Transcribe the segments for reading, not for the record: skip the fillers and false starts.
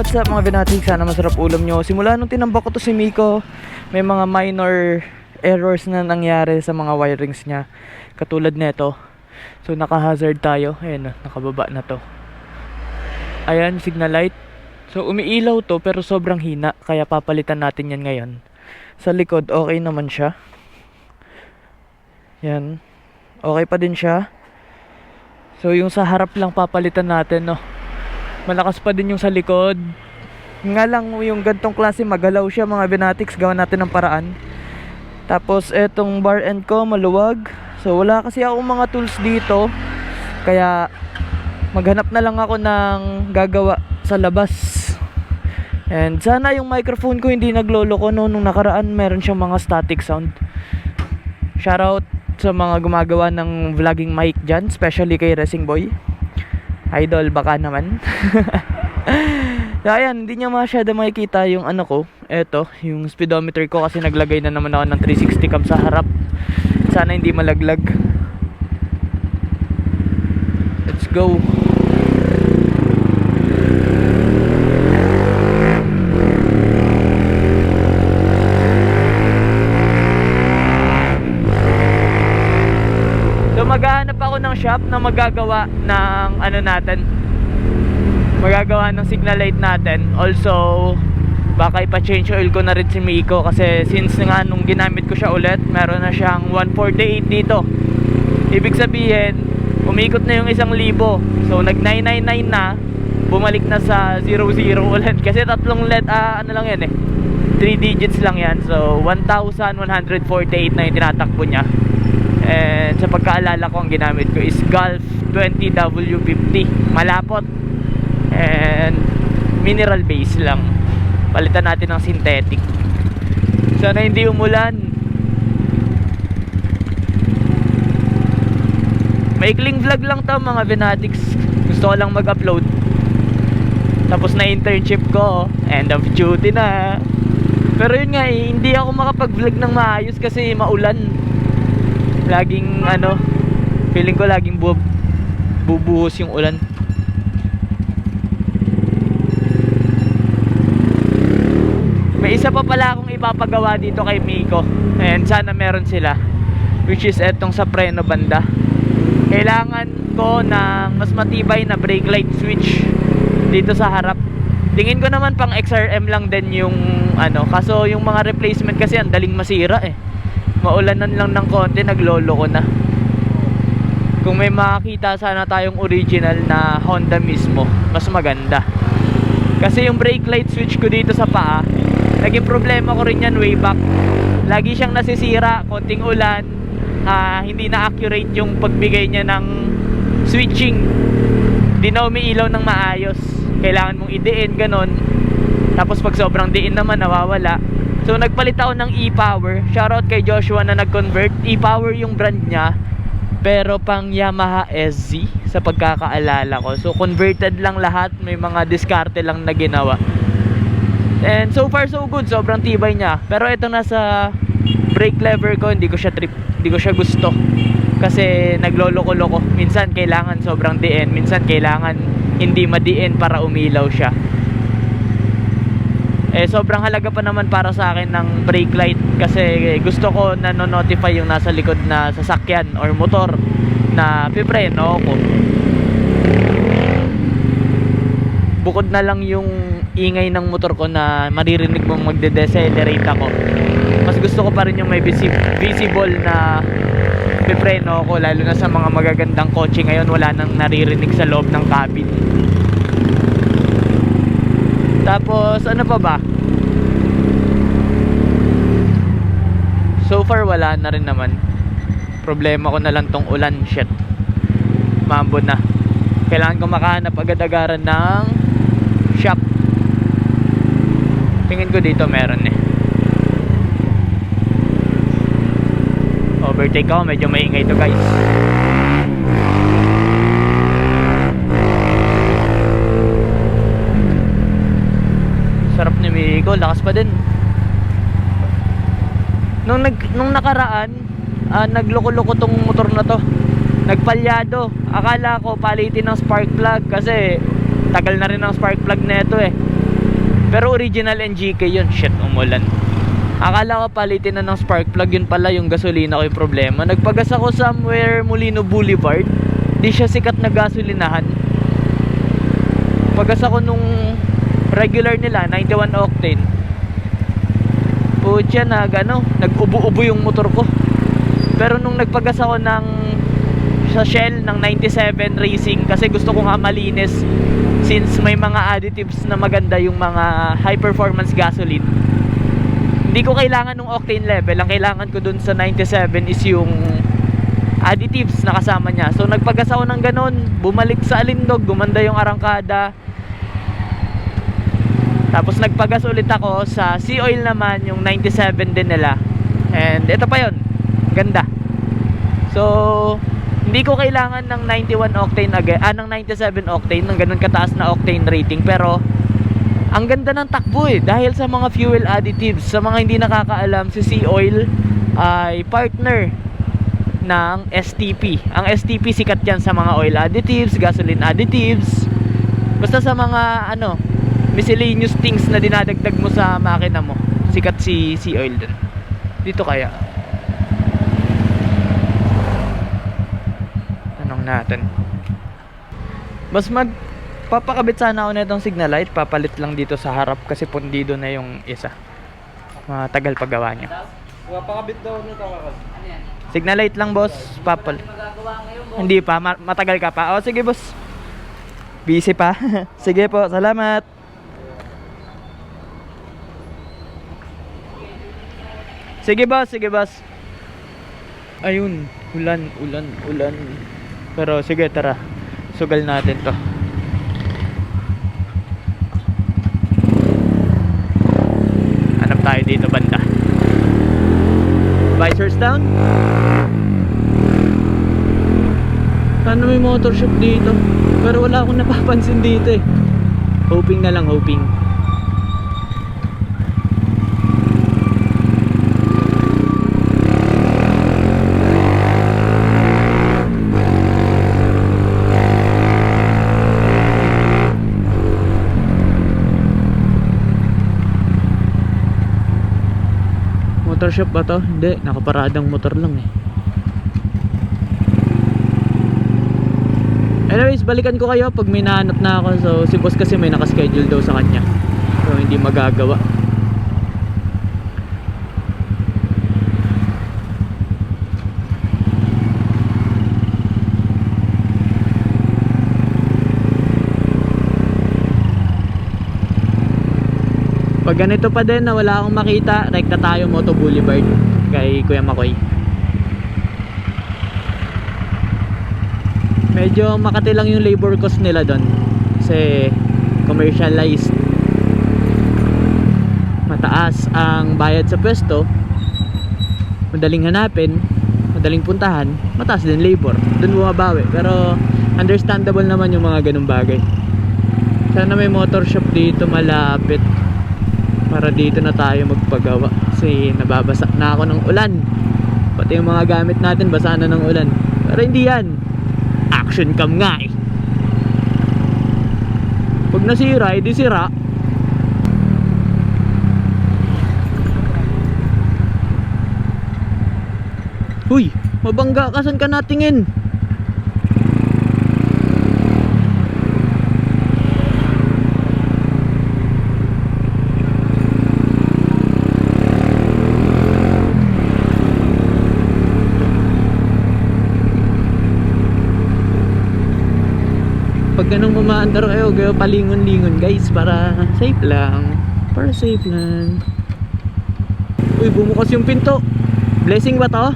what's up mga binati? Sana masarap ulam nyo. Simula nung tinambak ko to si Miko, may mga minor errors na nangyari sa mga wirings niya. Katulad nito. So naka-hazard tayo. Ayan na, nakababa na to. Ayan, signal light. So umiilaw to pero sobrang hina. Kaya papalitan natin yan ngayon. Sa likod, okay naman siya. Yan. Okay pa din siya. So yung sa harap lang papalitan natin, no. Malakas pa din yung sa likod. Nga lang yung gantong klase magalaw siya mga binatics. Gawan natin ng paraan. Tapos etong bar end ko maluwag. So wala kasi akong mga tools dito. Kaya maghanap na lang ako ng gagawa sa labas. And sana yung microphone ko hindi nagloloko, no. Nung nakaraan meron siyang mga static sound. Shoutout sa mga gumagawa ng vlogging mic dyan, especially kay Racing Boy. Idol, baka naman. So ayan, hindi niya masyado makikita yung ano ko. Eto, yung speedometer ko kasi naglagay na naman ako ng 360 cam sa harap. Sana hindi malaglag. Let's go. Maghahanap ako ng shop na magagawa ng ano natin, magagawa ng signal light natin. Also baka ipa-change oil ko na rin si Miko kasi since nga nung ginamit ko siya ulit, meron na siyang 148 dito. Ibig sabihin umikot na yung 1,000. So nag 999 na, bumalik na sa 00 ulit kasi tatlong LED, ano lang yan 3 digits lang yan. So 1,148 na yung tinatakbo niya. And sa pagkaalala ko, ang ginamit ko is Golf 20W50. Malapot. And mineral base lang. Palitan natin ng synthetic. Sana hindi umulan. Maikling vlog lang to mga binatics. Gusto ko lang mag-upload. Tapos na internship ko, end of duty na. Pero yun nga hindi ako makapag-vlog ng maayos kasi maulan. Laging feeling ko laging bubuhos yung ulan. May isa pa pala akong ipapagawa dito kay Miko, and sana meron sila, which is etong sa preno banda. Kailangan ko ng mas matibay na brake light switch dito sa harap. Tingin ko naman pang XRM lang din yung kaso yung mga replacement kasi ang daling masira maulanan lang ng konti, naglolo ko na. Kung may makita sana tayong original na Honda mismo, mas maganda. Kasi yung brake light switch ko dito sa paa, naging problema ko rin yan way back. Lagi siyang nasisira, konting ulan, hindi na accurate yung pagbigay niya ng switching. Di na umiilaw ng maayos. Kailangan mong idiin, ganon. Tapos pag sobrang diin naman, nawawala. So nagpalit ako ng e-power. Shoutout kay Joshua na nag-convert. E-power yung brand niya, pero pang Yamaha SZ sa pagkakaalala ko. So converted lang lahat, may mga diskarte lang na ginawa. And so far so good, sobrang tibay niya. Pero ito nasa brake lever ko, hindi ko siya gusto. Kasi nagloloko-loko. Minsan kailangan sobrang diin, minsan kailangan hindi madiin para umilaw siya. Sobrang halaga pa naman para sa akin ng brake light kasi gusto ko na no-notify yung nasa likod na sasakyan or motor na pipreno ako. Bukod na lang yung ingay ng motor ko na maririnig mong magde-decelerate ako, mas gusto ko pa rin yung may visible na pipreno ako, lalo na sa mga magagandang kotse ngayon. Wala nang naririnig sa loob ng cabin. Tapos ano pa ba? So far wala na rin naman. Problema ko na lang tong ulan. Shit, mambo na. Kailangan ko makahanap agad-agaran ng shop. Tingin ko dito meron Overtake ako, medyo maingay to guys. Sarap ni Miko, lakas pa din. Nung nakaraan, nagloko-loko tong motor na to. Nagpalyado. Akala ko palitin ng spark plug kasi tagal na rin ang spark plug nito Pero original NGK yun. Shit, umulan. Akala ko palitin na ng spark plug, yun pala yung gasolina ko yung problema. Nagpagas ako somewhere Molino Boulevard. Di siya sikat na gasolinahan. Pagas ako nung regular nila, 91 octane. Pucha, nag-ubo-ubo yung motor ko. Pero nung nagpagas ako sa Shell ng 97 Racing, kasi gusto ko nga malinis, since may mga additives na maganda yung mga high performance gasoline. Hindi ko kailangan ng octane level. Ang kailangan ko dun sa 97 is yung additives na kasama niya. So nagpagas ako ng ganun, bumalik sa Alindog, gumanda yung arangkada. Tapos nagpagas ulit ako sa Sea Oil naman, yung 97 din nila. And ito pa yun, ganda. So hindi ko kailangan ng 91 octane ng 97 octane, ng ganun kataas na octane rating. Pero ang ganda ng takbo dahil sa mga fuel additives. Sa mga hindi nakakaalam, si Sea Oil ay partner ng STP. Ang STP sikat yan sa mga oil additives, gasoline additives, basta sa mga miscellaneous things na dinadagdag mo sa makina mo. Sikat si Sea Oil dun. Dito kaya natin. Mas papakabit sana ako na itong signal light. Papalit lang dito sa harap kasi pundido na yung isa. Matagal paggawa niya. Papakabit daw nito kakal. Signal light lang, boss. Hindi pa, matagal ka pa. O sige, boss. Busy pa. Sige po, salamat. Sige, boss. Ayun, ulan. Pero sige, tara. Sugal natin to. Hanap tayo dito banda. Visors down. Sana may motor shop dito. Pero wala akong napapansin dito Hoping na lang, hoping. Motor shop ba to? Hindi, nakaparadang motor lang Anyways, balikan ko kayo pag may nahanap na ako. So si boss kasi may nakaschedule daw sa kanya, so hindi magagawa. Pag ganito pa din na wala akong makita, rekta tayo Moto Boulevard kay Kuya Makoy. Medyo makati lang yung labor cost nila doon kasi commercialized. Mataas ang bayad sa pwesto, madaling hanapin, madaling puntahan, mataas din labor, doon bumabawi. Pero understandable naman yung mga ganung bagay. Sana may motor shop dito malapit para dito na tayo magpagawa kasi nababasa na ako ng ulan. Pati yung mga gamit natin basa na ng ulan. Pero hindi yan, action cam nga pag nasira, edi sira. Huy, mabangga ka, saan ka natingin? Pag ganun mamaandar kayo, palingon-lingon guys, para safe lang. Uy, bumukas yung pinto. Blessing ba to?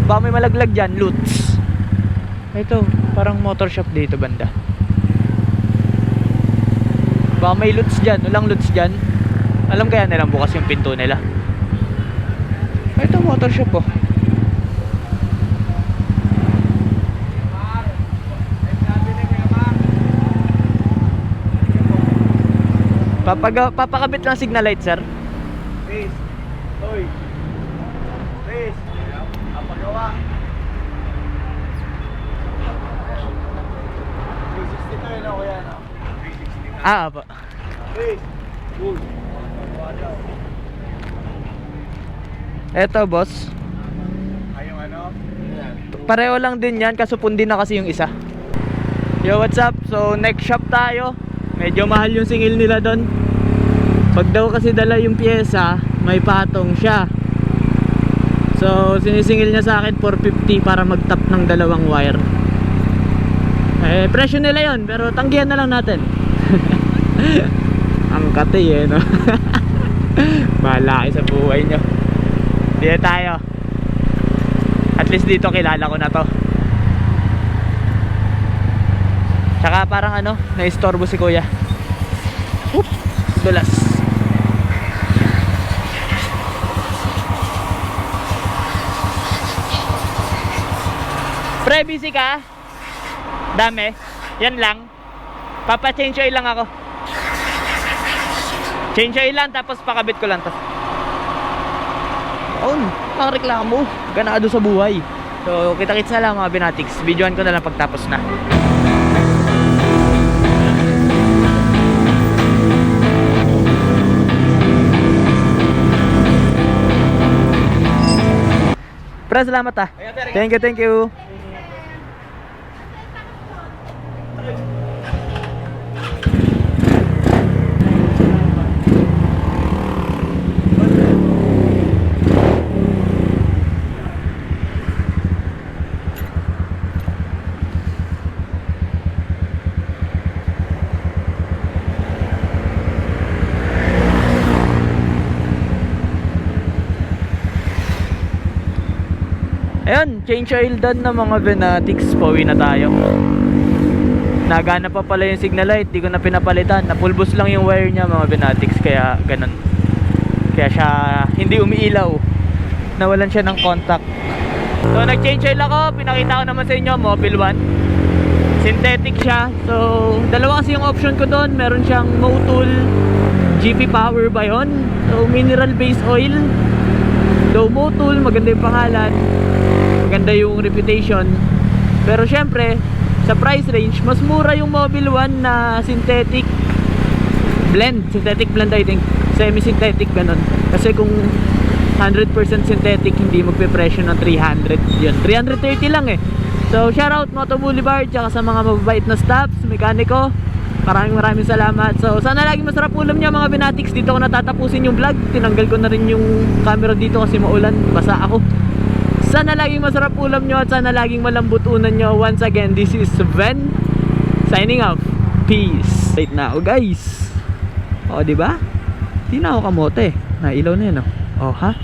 Baka may malaglag dyan, loots. Ito, parang motor shop dito banda. Baka may loots dyan, walang loots dyan. Alam kaya nilang bukas yung pinto nila. Ito, motor shop Papakabit lang signal light, sir. Please. Hoy. Please. Apagawa. 360 to kuya, 360 Ah, apa. Please. Uy. Eto boss, Ay, yung ano? pareho lang din yan, kaso pundi na kasi yung isa. Yo, what's up? So next shop tayo. Medyo mahal yung singil nila doon. Pag daw kasi dala yung pyesa, may patong siya. So sinisingil niya sa akin 450 para mag-tap ng dalawang wire. Eh presyo nila yon, pero tanggihan na lang natin. Ang kati eh, no? Bahala kayo sa buhay nyo. Dito tayo. At least dito kilala ko na to. Tsaka parang ano, naistorbo si kuya. Oop, dulas. Pre, busy ka? Dami? Yan lang? Papa-change oil lang ako. Change oil lang, tapos pakabit ko lang to. Oh, ang reklamo. Ganado sa buhay. So, kita-kits na lang mga binatics. Videoan ko na lang pagtapos na. Pre, salamat ah. Thank you, thank you. Ayun, change oil done ng mga Venatics. Pauwi na tayo. Nagana pa pala yung signal light, di ko na pinapalitan. Napulbos lang yung wire niya mga Venatics, kaya ganun. Kaya siya hindi umiilaw. Nawalan siya ng contact. So nag-change oil ako, pinakita ko naman sa inyo, Mobil 1. Synthetic siya. So dalawa kasi yung option ko doon. Meron siyang Motul GP Power ba yun? So mineral based oil. Though Motul, maganda yung pangalan, maganda yung reputation, pero syempre sa price range mas mura yung Mobil 1 na synthetic blend I think, semi-synthetic ganun. Kasi kung 100% synthetic hindi magpe-presyo ng 300 yun, 330 lang eh. So shoutout Moto Boulevard tsaka sa mga mababait na staffs, mekaniko, maraming salamat. So sana lagi masarap ulam niya mga Venatics. Dito ko natatapusin yung vlog. Tinanggal ko na rin yung camera dito kasi maulan, basa ako. Sana laging masarap ulam nyo at sana laging malambot unan nyo. Once again, this is Ven signing off. Peace. Wait na ako guys. O diba? Di na ako kamote. Nailaw na yun o. O ha?